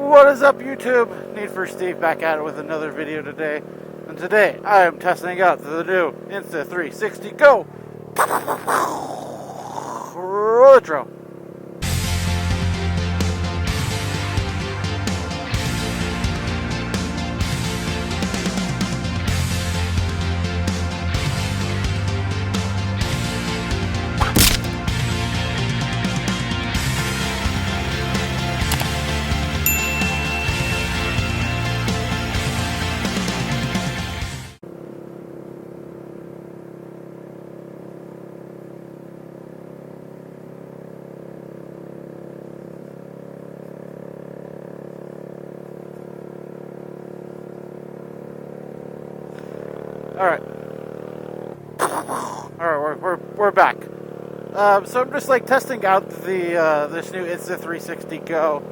What is up, YouTube? Need for Steve back at it with another video today. And today I am testing out the new Insta360 GO. Roll the intro. Alright, we're back. So I'm just like testing out the this new Insta360 GO.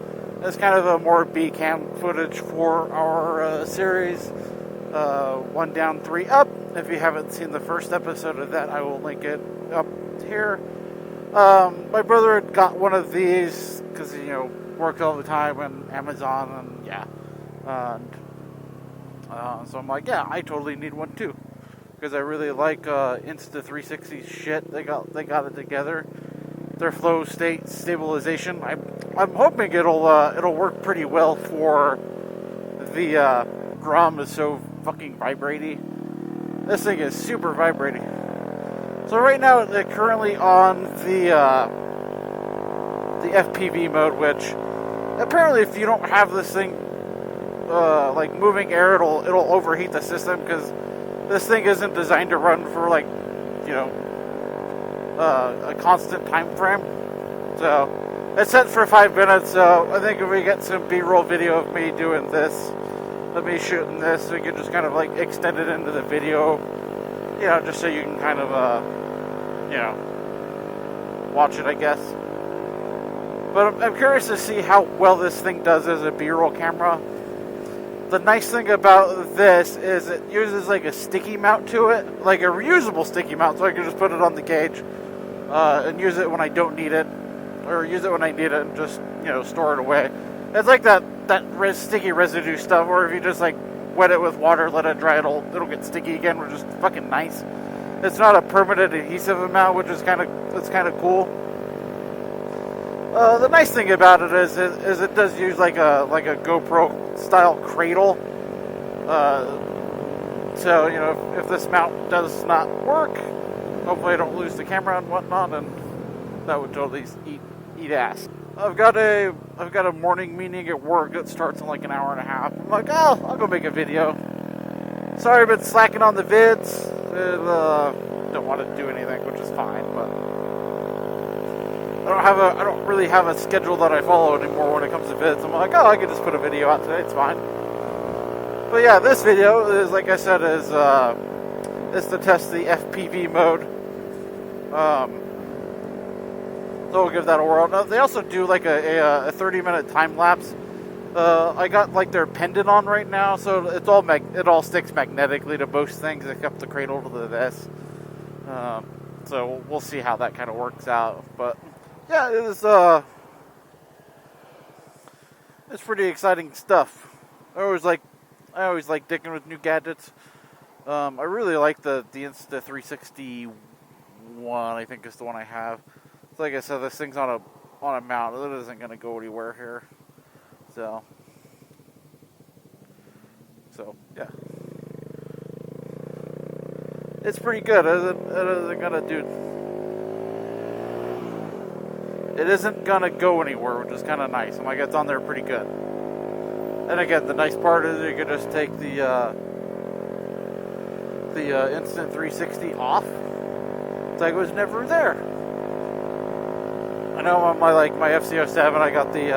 It's kind of a more B-cam footage for our series, 1 down, 3 up. If you haven't seen the first episode of that, I will link it up here. My brother had got one of these because he, works all the time on Amazon and yeah. So I'm like, yeah, I totally need one too. Because I really like Insta360 shit. They got it together. Their Flowstate stabilization. I'm hoping it'll work pretty well for the Grom is so fucking vibrating. This thing is super vibrating. So right now they're currently on the FPV mode, which apparently if you don't have this thing like moving air, it'll overheat the system because this thing isn't designed to run for like, a constant time frame. So it's set for 5 minutes. So I think if we get some B-roll video of me doing this, of me shooting this, we can just kind of like extend it into the video, just so you can kind of, watch it, I guess. But I'm curious to see how well this thing does as a B-roll camera. The nice thing about this is it uses like a sticky mount to it, like a reusable sticky mount, so I can just put it on the gauge and use it when I don't need it, or use it when I need it and just, store it away. It's like that sticky residue stuff, where if you just like wet it with water, let it dry, it'll get sticky again, which is fucking nice. It's not a permanent adhesive amount, which is kind of cool. The nice thing about it is it does use like a GoPro style cradle. So if this mount does not work, hopefully I don't lose the camera and whatnot, and that would totally eat ass. I've got a morning meeting at work that starts in like an hour and a half. I'm like, oh, I'll go make a video. Sorry, I've been slacking on the vids. Don't want to do anything, which is fine, but I don't really have a schedule that I follow anymore when it comes to vids. I'm like, oh, I could just put a video out today, it's fine. But yeah, this video is, like I said, is to test the FPV mode. So we'll give that a whirl. Now, they also do like a 30-minute time lapse. I got like their pendant on right now, so it all sticks magnetically to most things except the cradle to this. So we'll see how that kind of works out, but. Yeah, it's pretty exciting stuff. I always like digging with new gadgets. I really like the Insta360 one. I think is the one I have. So like I said, this thing's on a mount. It isn't going to go anywhere here. So yeah, it's pretty good. It isn't gonna go anywhere, which is kind of nice. I'm like, it's on there pretty good. And again, the nice part is you can just take the Insta360 off. It's like it was never there. I know on my FCO7, I got the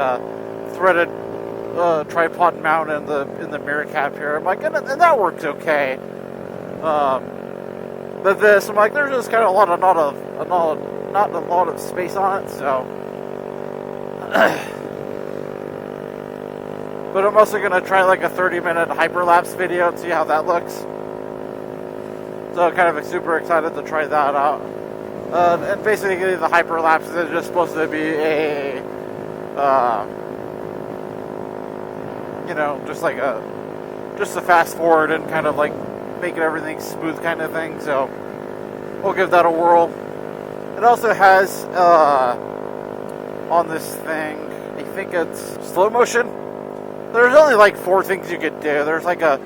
threaded tripod mount in the mirror cap here. I'm like, and that works okay. But this, I'm like, there's just kind of not a lot of space on it, so. But I'm also going to try like a 30-minute hyperlapse video and see how that looks. So I'm kind of super excited to try that out. And basically the hyperlapse is just supposed to be a you know, just a fast forward and kind of like making everything smooth kind of thing. So we'll give that a whirl. It also has on this thing, I think it's slow motion. There's only like 4 things you could do. There's like a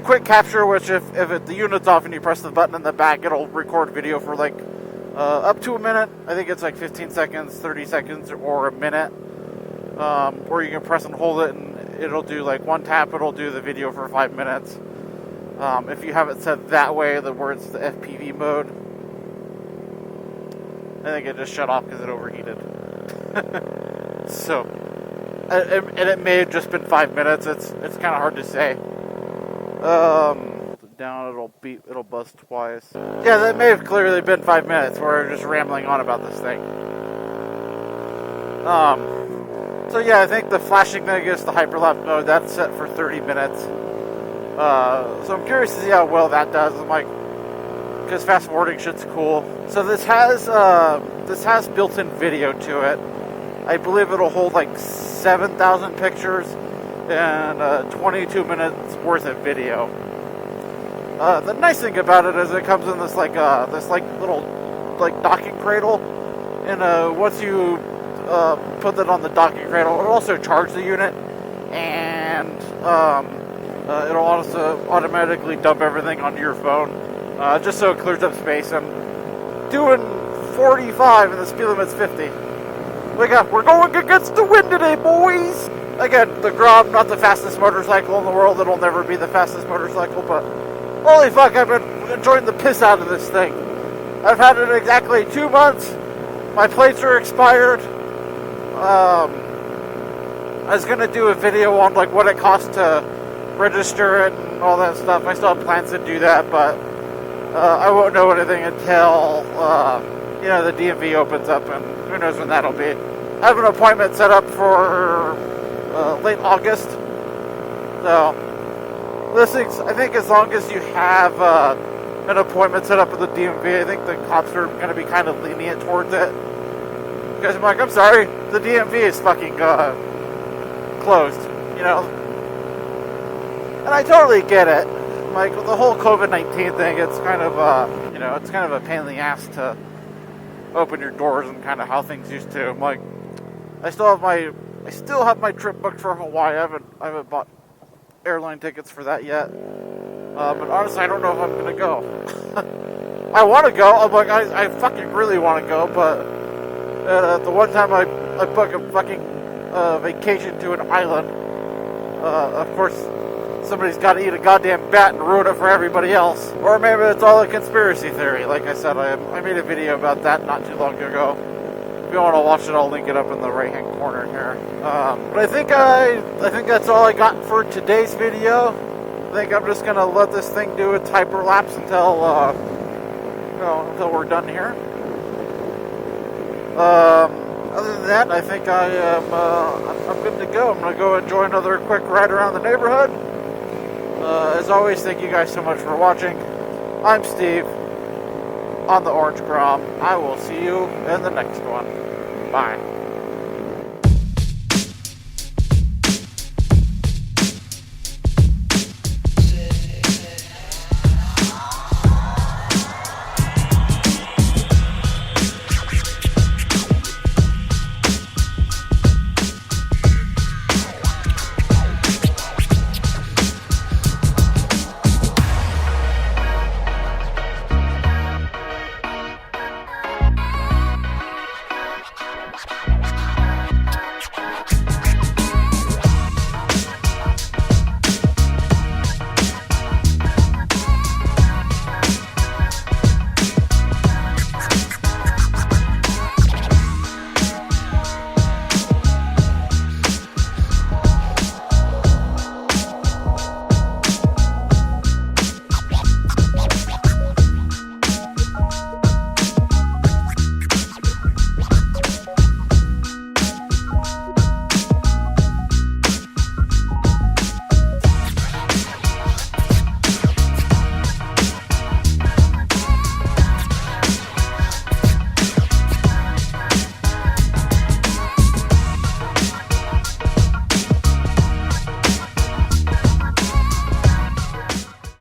quick capture, which if the unit's off and you press the button in the back, it'll record video for like up to a minute. I think it's like 15 seconds, 30 seconds, or a minute. Or you can press and hold it and it'll do like one tap, it'll do the video for 5 minutes. If you have it set that way, where it's the FPV mode, I think it just shut off because it overheated. So, and it may have just been 5 minutes. It's kind of hard to say. Down, it'll buzz twice. Yeah, that may have clearly been 5 minutes where we're just rambling on about this thing. So yeah, I think the flashing thing is the hyperlapse mode. That's set for 30 minutes. So I'm curious to see how well that does. I'm like, because fast forwarding shit's cool. So this has built-in video to it. I believe it'll hold like 7,000 pictures and 22 minutes worth of video. The nice thing about it is it comes in this little docking cradle, and once you put that on the docking cradle, it'll also charge the unit, and it'll also automatically dump everything onto your phone, just so it clears up space. I'm doing 45 and the speed limit's 50. We're going against the wind today, boys! Again, the Grom, not the fastest motorcycle in the world. It'll never be the fastest motorcycle, but holy fuck, I've been enjoying the piss out of this thing. I've had it exactly 2 months. My plates are expired. I was going to do a video on like what it costs to register it and all that stuff. I still have plans to do that, but I won't know anything until the DMV opens up, and who knows when that'll be. I have an appointment set up for late August. So I think as long as you have an appointment set up with the DMV, I think the cops are going to be kind of lenient towards it. Because I'm like, I'm sorry, the DMV is fucking closed, you know. And I totally get it. Like with the whole COVID-19 thing, it's kind of it's kind of a pain in the ass to open your doors and kind of how things used to. I'm like, I still have my trip booked for Hawaii. I haven't bought airline tickets for that yet. But honestly, I don't know if I'm gonna go. I want to go. I'm like, I fucking really want to go, but the one time I booked a fucking vacation to an island, of course, somebody's got to eat a goddamn bat and ruin it for everybody else. Or maybe it's all a conspiracy theory. Like I said, I made a video about that not too long ago. If you want to watch it, I'll link it up in the right-hand corner here. But I think that's all I got for today's video. I think I'm just gonna let this thing do its hyperlapse until we're done here. Other than that, I think I'm good to go. I'm gonna go enjoy another quick ride around the neighborhood. As always, thank you guys so much for watching. I'm Steve on the Orange Grom. I will see you in the next one. Bye.